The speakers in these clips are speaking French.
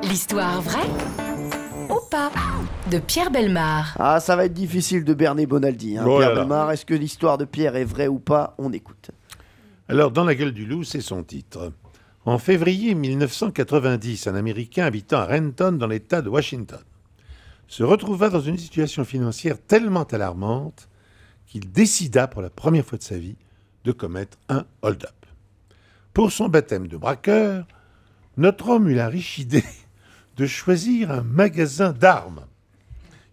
L'histoire vraie ou pas de Pierre Bellemare. Ah, ça va être difficile de berner Bonaldi. Hein. Oh là Pierre là. Bellemare, est-ce que l'histoire de Pierre est vraie ou pas? On écoute. Alors, Dans la gueule du loup, c'est son titre. En février 1990, un Américain habitant à Renton, dans l'État de Washington, se retrouva dans une situation financière tellement alarmante qu'il décida pour la première fois de sa vie de commettre un hold-up. Pour son baptême de braqueur, notre homme eut la riche idée de choisir un magasin d'armes.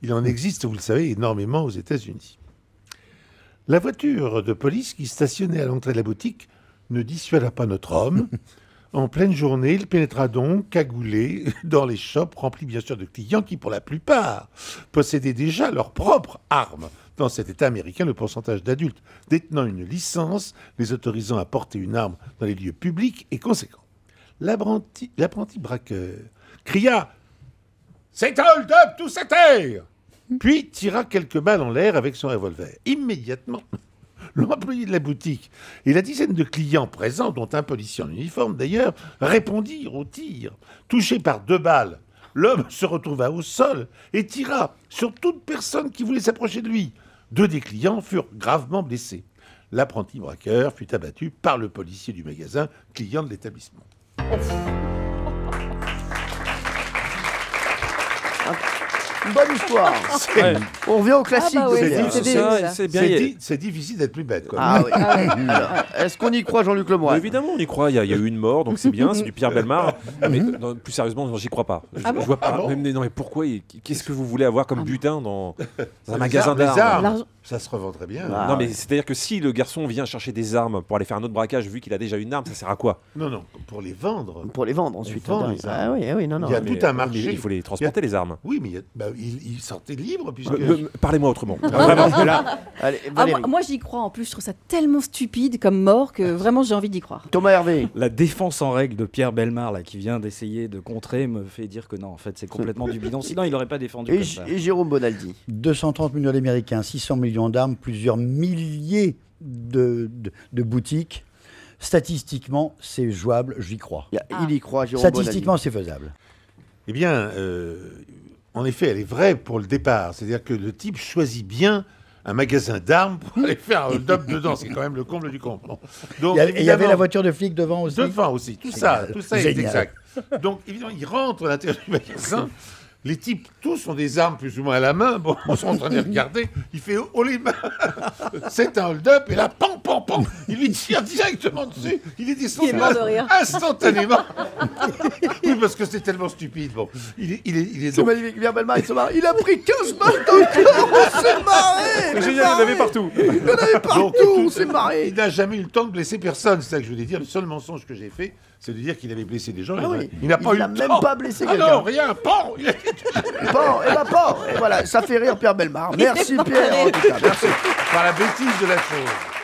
Il en existe, vous le savez, énormément aux États-Unis. La voiture de police qui stationnait à l'entrée de la boutique ne dissuada pas notre homme. En pleine journée, il pénétra donc, cagoulé, dans les shops remplis bien sûr de clients qui, pour la plupart, possédaient déjà leurs propres armes. Dans cet État américain, le pourcentage d'adultes détenant une licence les autorisant à porter une arme dans les lieux publics est conséquent. L'apprenti braqueur cria « C'est un hold-up, tous à terre !» puis tira quelques balles en l'air avec son revolver. Immédiatement, l'employé de la boutique et la dizaine de clients présents, dont un policier en uniforme d'ailleurs, répondirent au tir. Touché par 2 balles, l'homme se retrouva au sol et tira sur toute personne qui voulait s'approcher de lui. 2 des clients furent gravement blessés. L'apprenti braqueur fut abattu par le policier du magasin, client de l'établissement. Une bonne histoire. On revient au classique. Ah bah oui, de Pierre. c'est bien. C'est bien. C'est difficile d'être plus bête, quoi. Ah oui. Alors, est-ce qu'on y croit, Jean-Luc Lemoyne? Évidemment, on y croit. Il y a eu une mort, donc c'est bien. C'est du Pierre Bellemare. Mais non, plus sérieusement, j'y crois pas. Je vois pas. Non, mais pourquoi qu'est-ce que vous voulez avoir comme butin dans un magasin Les d'armes? armes, ça se revendrait bien. Ah, Non, mais c'est-à-dire que si le garçon vient chercher des armes pour aller faire un autre braquage, vu qu'il a déjà une arme, ça sert à quoi? Non, pour les vendre. Pour les vendre ensuite. On vend les Ah oui, ah oui, non, non. Il y a Mais- tout un mais marché. il faut les transporter, les armes. Oui, mais il sortait libre puisque... Parlez-moi autrement. Vraiment. Allez, Ah, Valérie. moi j'y crois en plus, je trouve ça tellement stupide comme mort que vraiment j'ai envie d'y croire. Thomas Hervé. La défense en règle de Pierre Bellemare, là, qui vient d'essayer de contrer, me fait dire que non, en fait, c'est complètement du bidon. Sinon, il n'aurait pas défendu Et, comme ça. et Jérôme Bonaldi. 230 millions d'Américains, 600 millions d'armes, plusieurs milliers de boutiques. Statistiquement, c'est jouable, j'y crois. Il y croit, Jérôme Statistiquement, c'est faisable. Eh bien, en effet, elle est vraie pour le départ. C'est-à-dire que le type choisit bien un magasin d'armes pour aller faire un hold-up dedans. C'est quand même le comble du comble. Bon. Donc, Il y avait évidemment, la voiture de flic devant aussi. devant aussi. Tout ça est Génial. exact. Donc, évidemment, il rentre à l'intérieur du magasin. Les types, tous ont des armes plus ou moins à la main. Bon, ils sont en train de les regarder. Il fait « Oh les mains !» C'est un hold-up. Et là, pan, pan, pan, il lui tire directement dessus. Il est descendu Il est mort de rire. instantanément. Oui, parce que c'est tellement stupide. Bon, il est C'est donc... magnifique. Pierre Bellemare, il a pris 15 balles dans le corps. On s'est marré. C'est génial, il y en avait partout. Il y en avait partout. On s'est marré. Il n'a jamais eu le temps de blesser personne. C'est ça que je voulais dire. Le seul mensonge que j'ai fait, c'est de dire qu'il avait blessé des gens. Ah oui. Il n'a pas eu Il n'a le même temps. pas blessé Ah quelqu'un. non, rien. Pan, il a... Bon, et bah bon. Et voilà, ça fait rire Pierre Bellemare. Merci Pierre. En tout cas, merci. Par la bêtise de la chose.